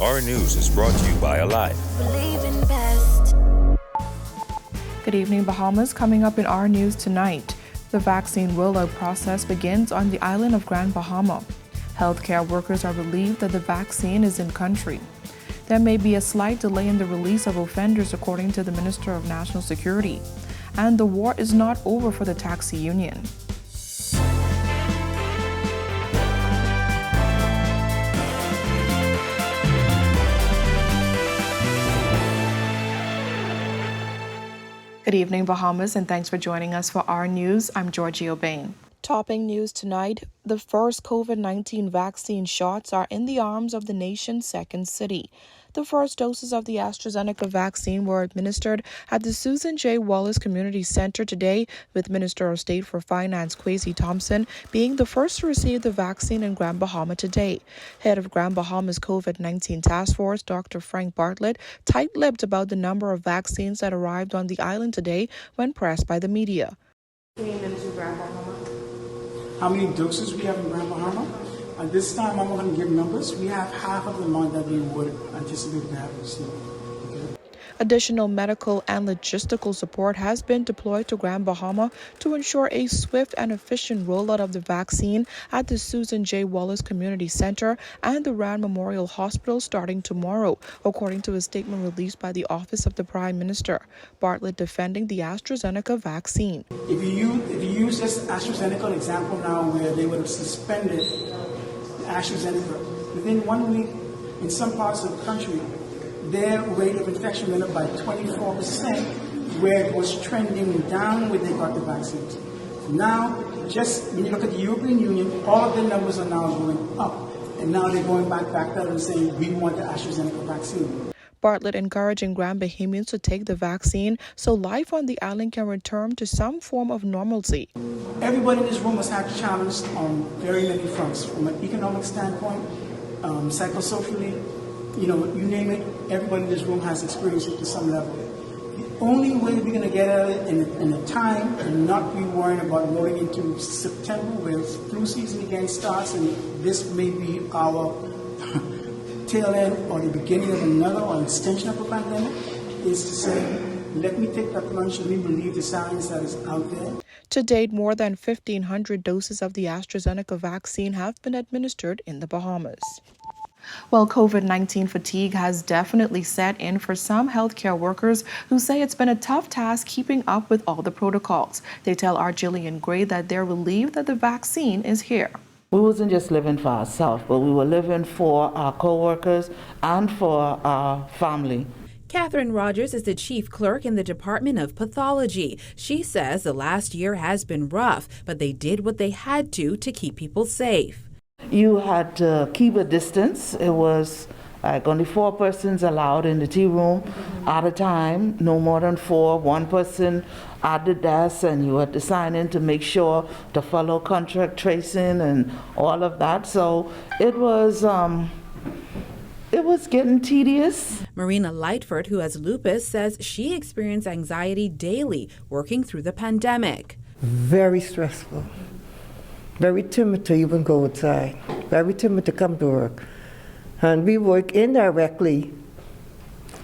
Our news is brought to you by ROLLOUT. Good evening, Bahamas. Coming up in our news tonight, the vaccine rollout process begins on the island of Grand Bahama. Healthcare workers are relieved that the vaccine is in country. There may be a slight delay in the release of offenders, according to the Minister of National Security. And the war is not over for the taxi union. Good evening, Bahamas, and thanks for joining us for our news. I'm Georgie O'Bain. Topping news tonight, the first COVID-19 vaccine shots are in the arms of the nation's second city. The first doses of the AstraZeneca vaccine were administered at the Susan J. Wallace Community Center today, with Minister of State for Finance Kwesi Thompson being the first to receive the vaccine in Grand Bahama today. Head of Grand Bahama's COVID-19 Task Force, Dr. Frank Bartlett, tight-lipped about the number of vaccines that arrived on the island today when pressed by the media. How many doses we have in Grand Bahama? At this time, I'm not going to give numbers. We have half of the amount that we would anticipate to have received. Additional medical and logistical support has been deployed to Grand Bahama to ensure a swift and efficient rollout of the vaccine at the Susan J. Wallace Community Center and the Rand Memorial Hospital starting tomorrow, according to a statement released by the Office of the Prime Minister. Bartlett defending the AstraZeneca vaccine. If you use this AstraZeneca example now, where they would have suspended AstraZeneca, within 1 week in some parts of the country, their rate of infection went up by 24%, where it was trending down when they got the vaccines. Now, just when you look at the European Union, all of their numbers are now going up. And now they're going back up and saying, we want the AstraZeneca vaccine. Bartlett encouraging Grand Bahamians to take the vaccine so life on the island can return to some form of normalcy. Everybody in this room has had challenged on very many fronts, from an economic standpoint, psychosocially, you name it, everybody in this room has experienced it to some level. The only way we're going to get at it in a time and not be worrying about rolling into September, where flu season again starts, and this may be our tail end or the beginning of another or an extension of the pandemic, is to say, let me take that plunge and we believe the science that is out there. To date, more than 1,500 doses of the AstraZeneca vaccine have been administered in the Bahamas. Well, COVID-19 fatigue has definitely set in for some healthcare workers who say it's been a tough task keeping up with all the protocols. They tell our Jillian Gray that they're relieved that the vaccine is here. We wasn't just living for ourselves, but we were living for our co-workers and for our family. Catherine Rogers is the chief clerk in the Department of Pathology. She says the last year has been rough, but they did what they had to keep people safe. You had to keep a distance. It was like only 4 persons allowed in the tea room at a time, no more than 4, 1 person at the desk, and you had to sign in to make sure to follow contract tracing and all of that. So it was getting tedious. Marina Lightford, who has lupus, says she experienced anxiety daily working through the pandemic. Very stressful. Very timid to even go outside, very timid to come to work. And we work indirectly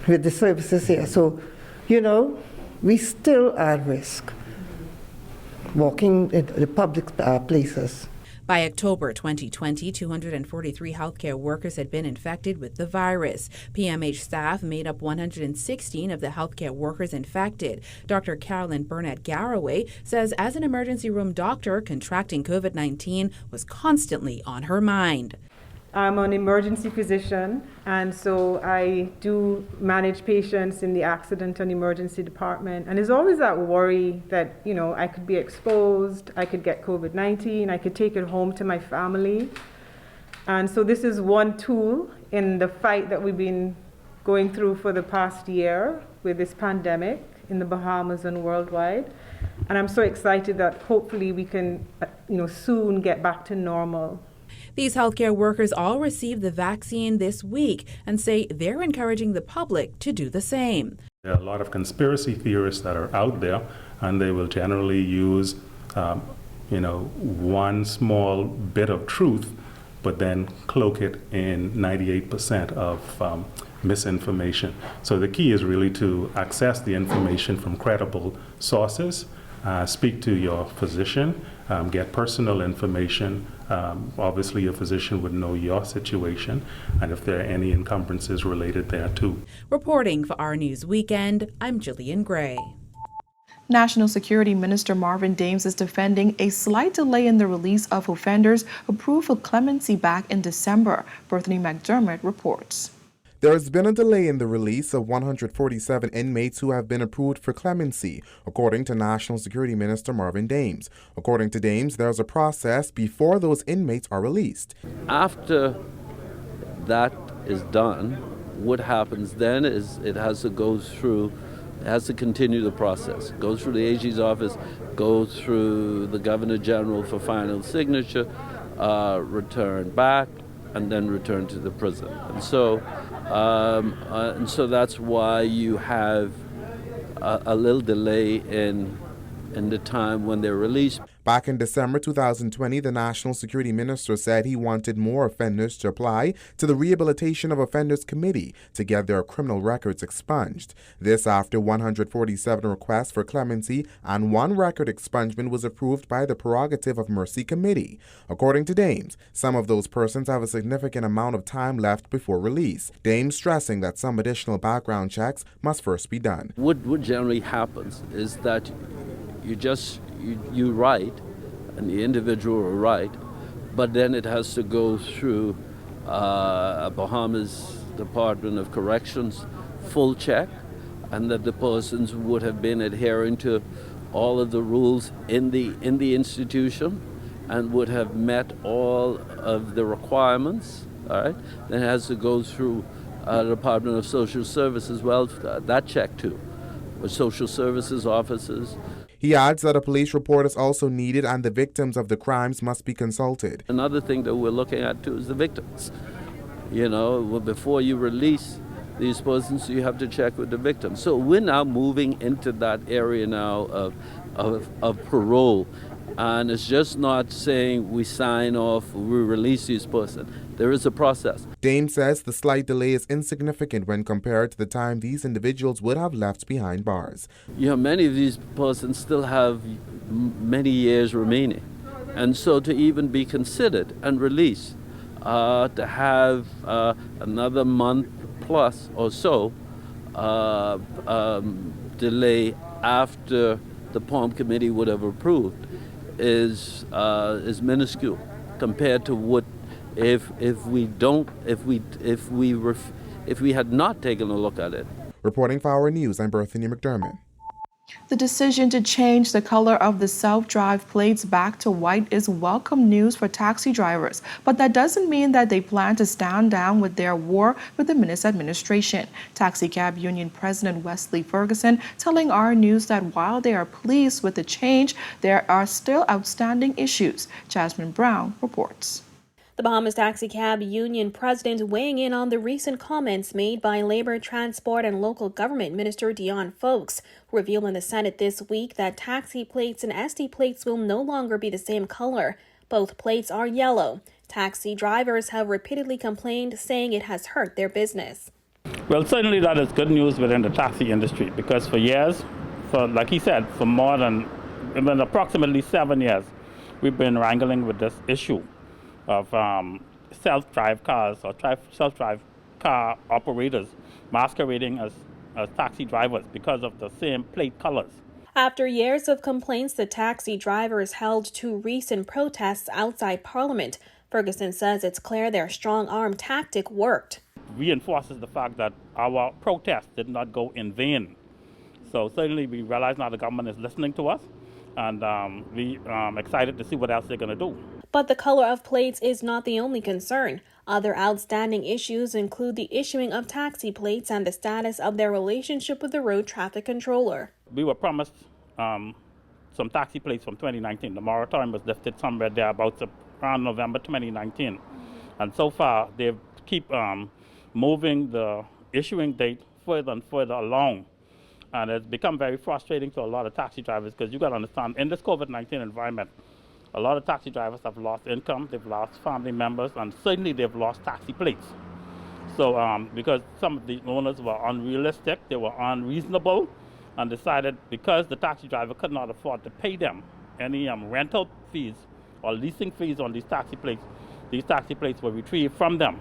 with the services here. So, we still are at risk walking in the public places. By October 2020, 243 healthcare workers had been infected with the virus. PMH staff made up 116 of the healthcare workers infected. Dr. Carolyn Burnett-Garraway says as an emergency room doctor, contracting COVID-19 was constantly on her mind. I'm an emergency physician, and so I do manage patients in the accident and emergency department. And there's always that worry that, I could be exposed, I could get COVID-19, I could take it home to my family. And so this is one tool in the fight that we've been going through for the past year with this pandemic in the Bahamas and worldwide. And I'm so excited that hopefully we can, soon get back to normal. These healthcare workers all received the vaccine this week and say they're encouraging the public to do the same. There are a lot of conspiracy theorists that are out there, and they will generally use, one small bit of truth but then cloak it in 98% of misinformation. So the key is really to access the information from credible sources, speak to your physician, get personal information. Obviously, your physician would know your situation and if there are any encumbrances related there too. Reporting for Our News Weekend, I'm Jillian Gray. National Security Minister Marvin Dames is defending a slight delay in the release of offenders approved for clemency back in December. Bethany McDermott reports. There has been a delay in the release of 147 inmates who have been approved for clemency, according to National Security Minister Marvin Dames. According to Dames, there's a process before those inmates are released. After that is done, what happens then is it has to continue the process. Goes through the AG's office, goes through the Governor General for final signature, return back, and then return to the prison. And so that's why you have a little delay in the time when they're released. Back in December 2020, the National Security Minister said he wanted more offenders to apply to the Rehabilitation of Offenders Committee to get their criminal records expunged. This after 147 requests for clemency and 1 record expungement was approved by the Prerogative of Mercy Committee. According to Dames, some of those persons have a significant amount of time left before release. Dames stressing that some additional background checks must first be done. What generally happens is that you write, and the individual will write, but then it has to go through Bahamas Department of Corrections full check, and that the persons would have been adhering to all of the rules in the institution and would have met all of the requirements. All right, then it has to go through the Department of Social Services, well, that check too, with social services officers. He adds that a police report is also needed and the victims of the crimes must be consulted. Another thing that we're looking at too is the victims. You know, before you release these persons, you have to check with the victims. So we're now moving into that area now of parole. And it's just not saying we sign off, we release these persons. There is a process. Dame says the slight delay is insignificant when compared to the time these individuals would have left behind bars. You know, many of these persons still have many years remaining. And so to even be considered and released, to have another month plus or so delay after the POM committee would have approved is minuscule compared to what if we had not taken a look at it. Reporting for Our News, I'm Bethany McDermott. The decision to change the color of the self-drive plates back to white is welcome news for taxi drivers, but that doesn't mean that they plan to stand down with their war with the Minutes administration. Taxi Cab Union President Wesley Ferguson telling Our News that while they are pleased with the change, there are still outstanding issues. Jasmine Brown reports. The Bahamas Taxi Cab Union president weighing in on the recent comments made by Labor, Transport and Local Government Minister Dion Folks, revealed in the Senate this week that taxi plates and SD plates will no longer be the same color. Both plates are yellow. Taxi drivers have repeatedly complained, saying it has hurt their business. Well, certainly that is good news within the taxi industry because for years, like he said, for more than approximately 7 years, we've been wrangling with this issue of self-drive cars or self-drive car operators masquerading as taxi drivers because of the same plate colors. After years of complaints, the taxi drivers held 2 recent protests outside Parliament. Ferguson says it's clear their strong-arm tactic worked. Reinforces the fact that our protest did not go in vain. So certainly we realize now the government is listening to us, and we're excited to see what else they're going to do. But the color of plates is not the only concern. Other outstanding issues include the issuing of taxi plates and the status of their relationship with the road traffic controller. We were promised some taxi plates from 2019. The moratorium was lifted somewhere there about around November 2019. And so far, they keep moving the issuing date further and further along. And it's become very frustrating to a lot of taxi drivers because you got to understand, in this COVID-19 environment, A lot of taxi drivers have lost income, they've lost family members, and certainly they've lost taxi plates. So because some of the owners were unrealistic, they were unreasonable, and decided because the taxi driver could not afford to pay them any rental fees or leasing fees on these taxi plates were retrieved from them.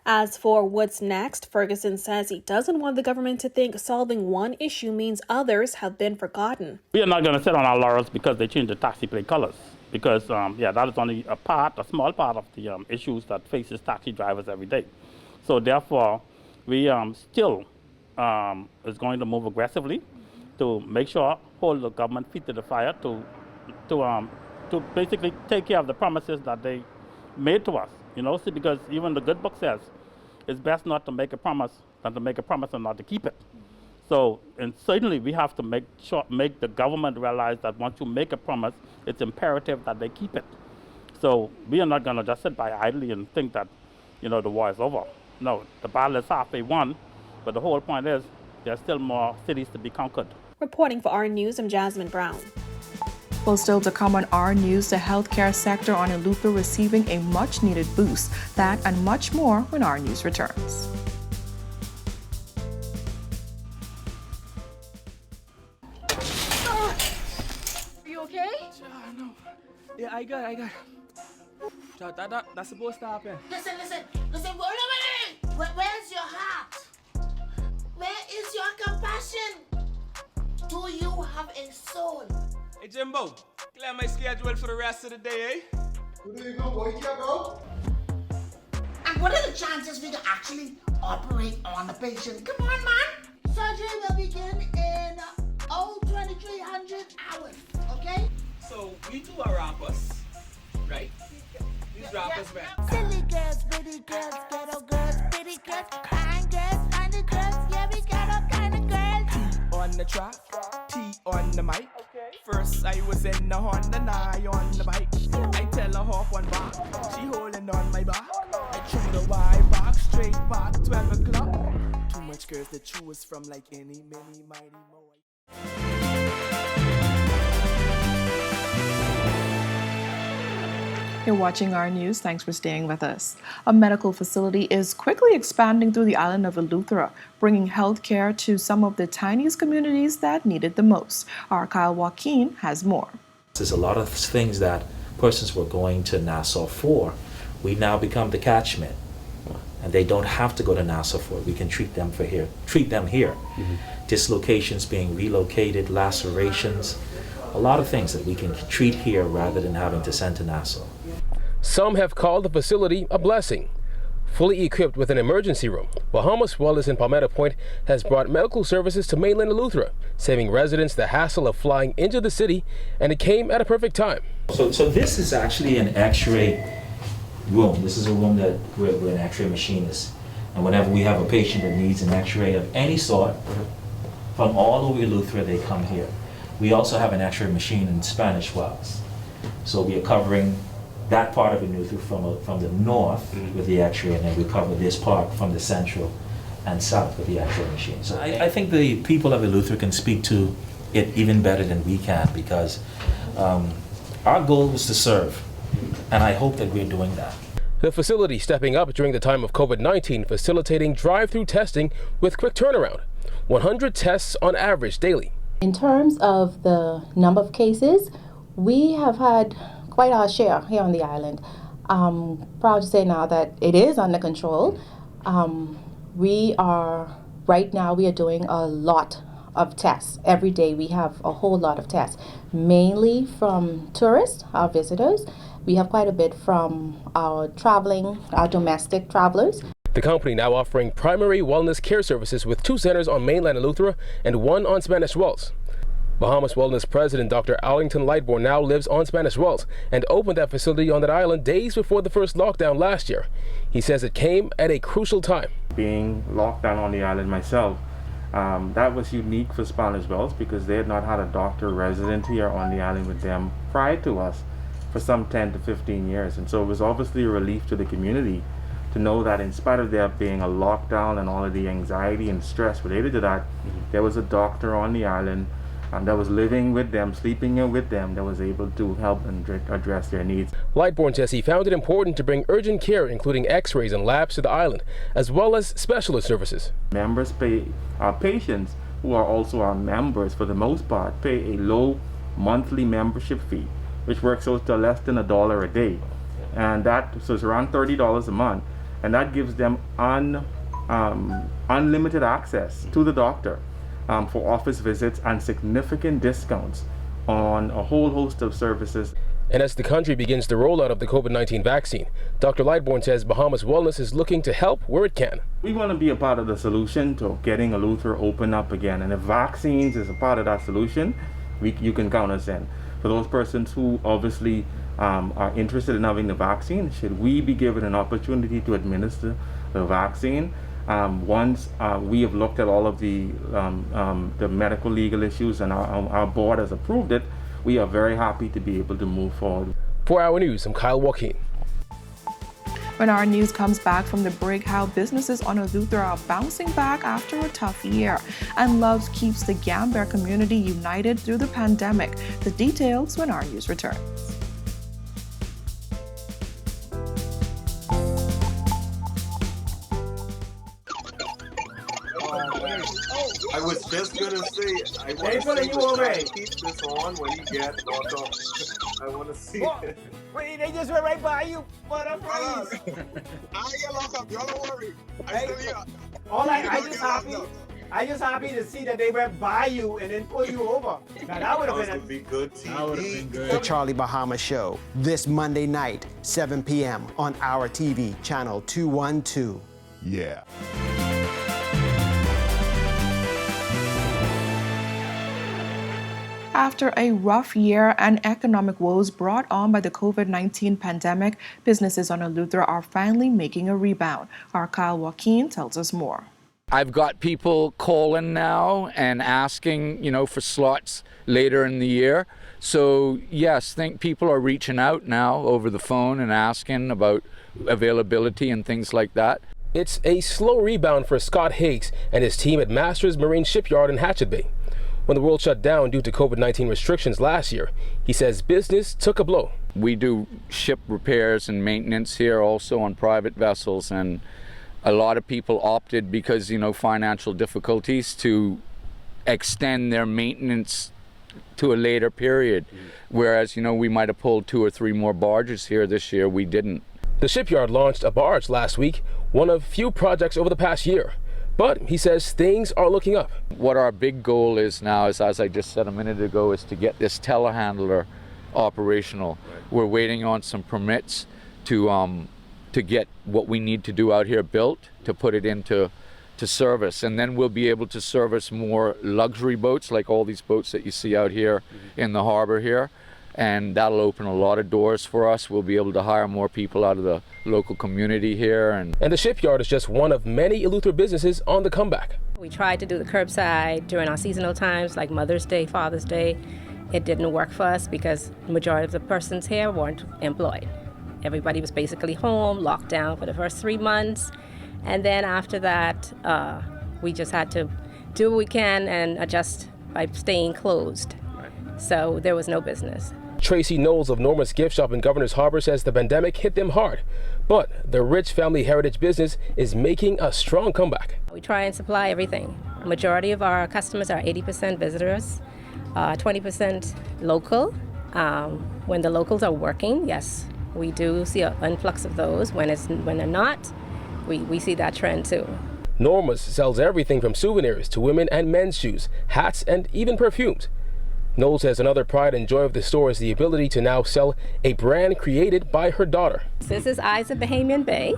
As for what's next, Ferguson says he doesn't want the government to think solving one issue means others have been forgotten. We are not going to sit on our laurels because they changed the taxi plate colors. Because, that is only a small part of the issues that faces taxi drivers every day. So therefore, we still is going to move aggressively to make sure, hold the government feet to the fire to basically take care of the promises that they made to us. See, because even the good book says it's best not to make a promise than to make a promise and not to keep it. So, and certainly we have to make the government realize that once you make a promise, it's imperative that they keep it. So we are not going to just sit by idly and think that, the war is over. No, the battle is halfway won, but the whole point is there's still more cities to be conquered. Reporting for R News, I'm Jasmine Brown. Well, still to come on our news, the healthcare sector on Eleuthera receiving a much-needed boost. That and much more when our news returns. Are you okay? No. Yeah, I got. That's supposed to happen. Listen. Wait. Where's your heart? Where is your compassion? Do you have a soul? Hey, Jimbo, clear my schedule for the rest of the day, eh? What do you know, boy? You can't go? And what are the chances we can actually operate on the patient? Come on, man. Surgery will begin in 2300 hours, okay? So, we two are rappers, right? These rappers, man. Silly girls, pretty girls, ghetto girls, pretty girls, kind girls, finding girls, yeah, we got all kind of girls. T on the track, T on the mic. First I was in the Honda, now on the bike. I tell her hop on back, she holding on my back. I threw the wide back, straight back, 12 o'clock. Too much girls to choose from like any, many, mighty mo. You're watching our news. Thanks for staying with us. A medical facility is quickly expanding through the island of Eleuthera, bringing health care to some of the tiniest communities that need it the most. Our Kyle Joaquin has more. There's a lot of things that persons were going to Nassau for. We now become the catchment, and they don't have to go to Nassau for it. We can treat them here. Mm-hmm. Dislocations being relocated, lacerations, a lot of things that we can treat here rather than having to send to Nassau. Some have called the facility a blessing. Fully equipped with an emergency room, Bahamas Wellness in Palmetto Point has brought medical services to mainland Eleuthera, saving residents the hassle of flying into the city, and it came at a perfect time. So this is actually an x-ray room. This is a room where an x-ray machine is. And whenever we have a patient that needs an x-ray of any sort, from all over Eleuthera, they come here. We also have an x-ray machine in Spanish Wells. So we are covering that part of Eleuthera from the north with the x-ray, and then we cover this part from the central and south with the x-ray machine. So I think the people of Eleuthera can speak to it even better than we can, because our goal was to serve, and I hope that we're doing that. The facility stepping up during the time of COVID-19, facilitating drive-through testing with quick turnaround. 100 tests on average daily. In terms of the number of cases, we have had quite our share here on the island. Proud to say now that it is under control. Right now we are doing a lot of tests. Every day we have a whole lot of tests, mainly from tourists, our visitors. We have quite a bit from our domestic travelers. The company now offering primary wellness care services with 2 centers on mainland Eleuthera and 1 on Spanish Wells. Bahamas Wellness President Dr. Allington Lightbourne now lives on Spanish Wells and opened that facility on that island days before the first lockdown last year. He says it came at a crucial time. Being locked down on the island myself, that was unique for Spanish Wells because they had not had a doctor resident here on the island with them prior to us for some 10 to 15 years. And so it was obviously a relief to the community to know that in spite of there being a lockdown and all of the anxiety and stress related to that, there was a doctor on the island that was living with them, sleeping with them, that was able to help and address their needs. Lightbourne says he found it important to bring urgent care, including x-rays and labs, to the island, as well as specialist services. Members pay, our patients, who are also our members for the most part, pay a low monthly membership fee, which works out to less than $1 a day. And so it's around $30 a month. And that gives them unlimited access to the doctor for office visits and significant discounts on a whole host of services. And as the country begins the rollout of the COVID-19 vaccine, Dr. Lightbourne says Bahamas Wellness is looking to help where it can. We want to be a part of the solution to getting Eleuthera open up again. And if vaccines is a part of that solution, you can count us in. For those persons who obviously are interested in having the vaccine, should we be given an opportunity to administer the vaccine, once we have looked at all of the medical legal issues and our board has approved it, we are very happy to be able to move forward. For Our News, I'm Kyle Joaquin. When our news comes back from the break, how businesses on Eleuthera are bouncing back after a tough year, and love keeps the Gambier community united through the pandemic. The details when our news returns. I was just gonna say, I want to keep this on when you get locked up. I want to see it. Wait, they just went right by you. What a freeze. I get locked up, y'all don't worry. I still here. I just happy to see that they went by you and then pull you over. Now that would have been good TV. The Charlie Bahama Show, this Monday night, 7 p.m. on Our TV, channel 212. Yeah. After a rough year and economic woes brought on by the COVID-19 pandemic, businesses on Eleuthera are finally making a rebound. Our Kyle Joaquin tells us more. I've got people calling now and asking, for slots later in the year. So yes, think people are reaching out now over the phone and asking about availability and things like that. It's a slow rebound for Scott Higgs and his team at Masters Marine Shipyard in Hatchet Bay. When the world shut down due to COVID-19 restrictions last year, he says business took a blow. We do ship repairs and maintenance here also on private vessels, and a lot of people opted because, financial difficulties to extend their maintenance to a later period. Whereas, we might have pulled 2 or 3 more barges here this year. We didn't. The shipyard launched a barge last week, one of few projects over the past year. But he says things are looking up. What our big goal is now is, as I just said a minute ago, is to get this telehandler operational. Right. We're waiting on some permits to get what we need to do out here built, to put it into service. And then we'll be able to service more luxury boats, like all these boats that you see out here in the harbor here. And that'll open a lot of doors for us. We'll be able to hire more people out of the local community here. And the shipyard is just one of many Eleuthera businesses on the comeback. We tried to do the curbside during our seasonal times, like Mother's Day, Father's Day. It didn't work for us because the majority of the persons here weren't employed. Everybody was basically home, locked down for the first 3 months. And then after that, we just had to do what we can and adjust by staying closed. So there was no business. Tracy Knowles of Norma's Gift Shop in Governor's Harbor says the pandemic hit them hard, but the rich family heritage business is making a strong comeback. We try and supply everything. The majority of our customers are 80% visitors, 20% local. When the locals are working, yes, we do see an influx of those. When they're not, we see that trend too. Norma's sells everything from souvenirs to women and men's shoes, hats, and even perfumes. Knowles says another pride and joy of the store is the ability to now sell a brand created by her daughter. This is Eyes of Bahamian Bay,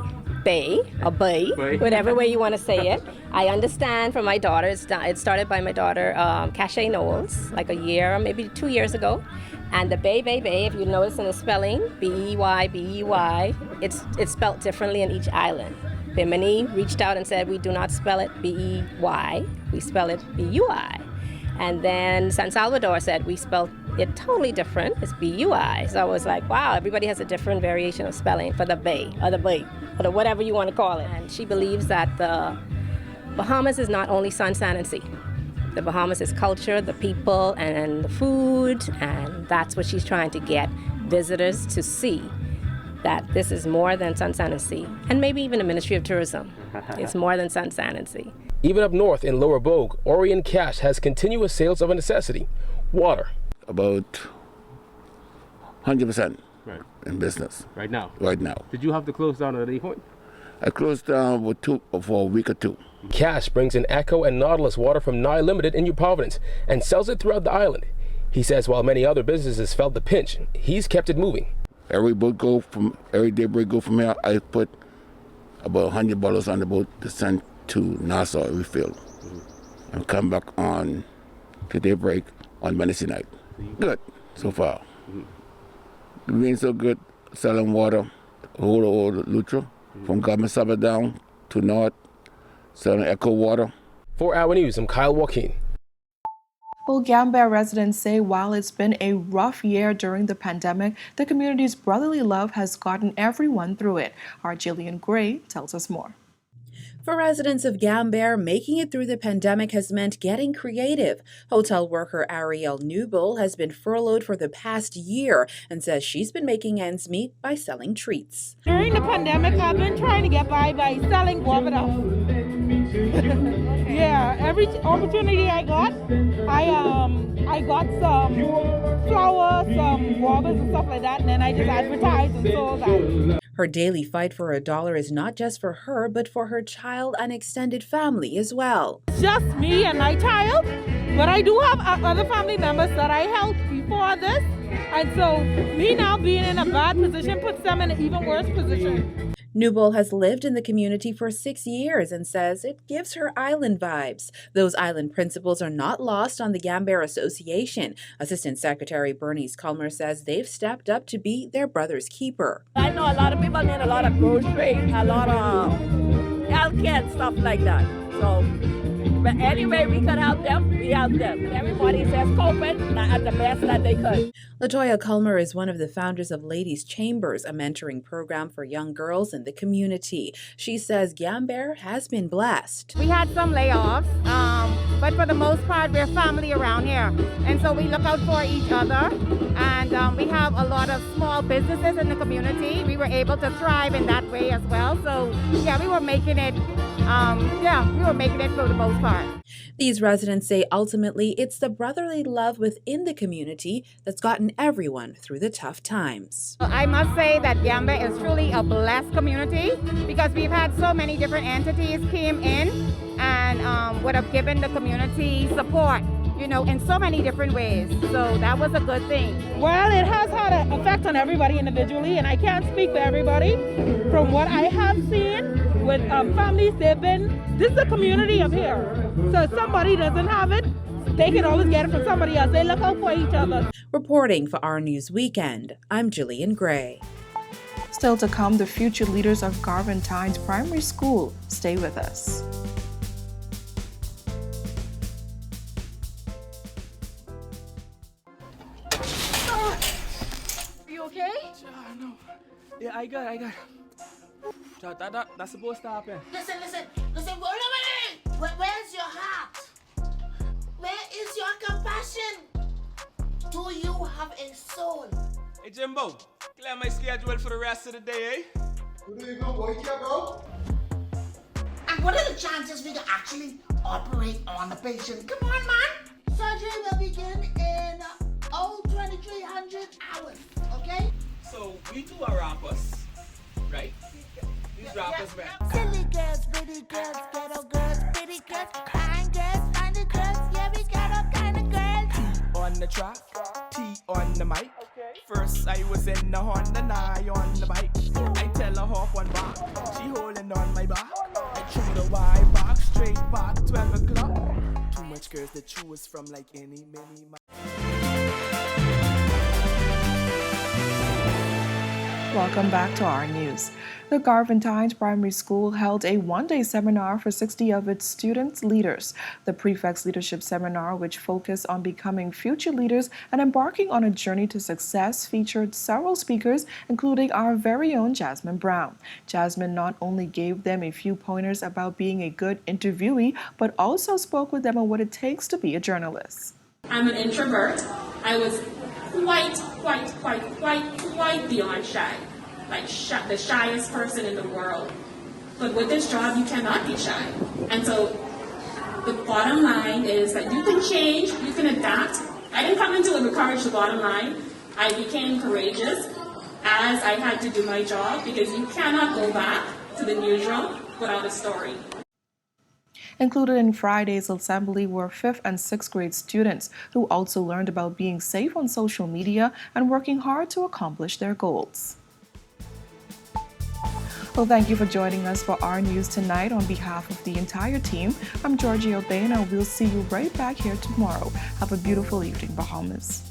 whatever way you want to say it. I understand from my daughter, it started by my daughter, Cachet Knowles, like a year or maybe 2 years ago. And the Bay, if you notice in the spelling, B-E-Y, it's spelled differently in each island. Bimini reached out and said, we do not spell it B-E-Y, we spell it B-U-I. And then San Salvador said, we spelled it totally different, it's B-U-I. So I was like, wow, everybody has a different variation of spelling for the Bay, or the whatever you want to call it. And she believes that the Bahamas is not only sun, sand, and sea. The Bahamas is culture, the people, and the food, and that's what she's trying to get visitors to see, that this is more than Sunshine and Sea, and maybe even the Ministry of Tourism. It's more than Sunshine and Sea. Even up north in Lower Bogue, Orient Cash has continuous sales of a necessity, water. About 100% Right. in business Right now? right now. Did you have to close down at any point? I closed down for a week or two. Cash brings in Echo and Nautilus water from Nye Limited in New Providence and sells it throughout the island. He says while many other businesses felt the pinch, he's kept it moving. Every day break go from here, I put about 100 bottles on the boat to send to Nassau refill. And come back on to daybreak on Wednesday night. Good so far. Being so good, selling water, whole Lutra, from Government Summer down to North, selling Echo water. 4 Hour News, I'm Kyle Joaquin. Well, Gambia residents say while it's been a rough year during the pandemic, the community's brotherly love has gotten everyone through it. Our Jillian Gray tells us more. For residents of Gambia, making it through the pandemic has meant getting creative. Hotel worker Ariel Newbull has been furloughed for the past year and says she's been making ends meet by selling treats. During the pandemic, I've been trying to get by selling guava duff. Yeah, every opportunity I got, I got some flowers, some guavas and stuff like that, and then I just advertised and sold that. Her daily fight for $1 is not just for her, but for her child and extended family as well. It's just me and my child, but I do have other family members that I helped before this, and so me now being in a bad position puts them in an even worse position. Newbull has lived in the community for 6 years and says it gives her island vibes. Those island principles are not lost on the Gambia Association. Assistant Secretary Bernice Culmer says they've stepped up to be their brother's keeper. I know a lot of people need a lot of groceries, a lot of healthcare and stuff like that. So, but anyway, we could help them, we help them. Everybody says coping at the best that they could. Latoya Culmer is one of the founders of Ladies Chambers, a mentoring program for young girls in the community. She says Gambia has been blessed. We had some layoffs, but for the most part, we're family around here. And so we look out for each other. And we have a lot of small businesses in the community. We were able to thrive in that way as well. So yeah, we were making it for the most part. These residents say ultimately it's the brotherly love within the community that's gotten everyone through the tough times. I must say that Gambia is truly a blessed community because we've had so many different entities came in and would have given the community support, you know, in so many different ways. So that was a good thing. Well, it has had an effect on everybody individually, and I can't speak for everybody. From what I have seen with families, this is a community of here. So if somebody doesn't have it, they can always get it from somebody else. They look out for each other. Reporting for Our News Weekend, I'm Jillian Gray. Still to come, the future leaders of GARVIN TYNES Primary School. Stay with us. Are you okay? No. Yeah, I got. That's supposed to happen. Listen, wait. Where's your heart? Where is your compassion? Do you have a soul? Hey, Jimbo, clear my schedule for the rest of the day, eh? Where do you go, boy? You can't go. And what are the chances we can actually operate on the patient? Come on, man. Surgery will begin in 2300 hours, okay? So, we two are rappers, right? These rappers, man. Silly girls, pretty girls, ghetto girls, pretty girls, kind girls, finer girls, yeah, we got all kind of girls. T on the track, T on the mic. First I was in the Honda, now on the bike. I tell her hop on back, she holding on my back. I chew the wide back, straight back, 12 o'clock. Too much girls to choose from like any, many. Welcome back to our news. The GARVIN TYNES Primary School held a one-day seminar for 60 of its students' leaders. The Prefects Leadership Seminar, which focused on becoming future leaders and embarking on a journey to success, featured several speakers, including our very own Jasmine Brown. Jasmine not only gave them a few pointers about being a good interviewee, but also spoke with them on what it takes to be a journalist. I'm an introvert. I was quite beyond shy, the shyest person in the world. But with this job, you cannot be shy. And so the bottom line is that you can change, you can adapt. I didn't come into it with courage, the bottom line. I became courageous as I had to do my job, because you cannot go back to the newsroom without a story. Included in Friday's assembly were 5th and 6th grade students who also learned about being safe on social media and working hard to accomplish their goals. Well, thank you for joining us for our news tonight. On behalf of the entire team, I'm Georgie O'Bain, and we'll see you right back here tomorrow. Have a beautiful evening, Bahamas.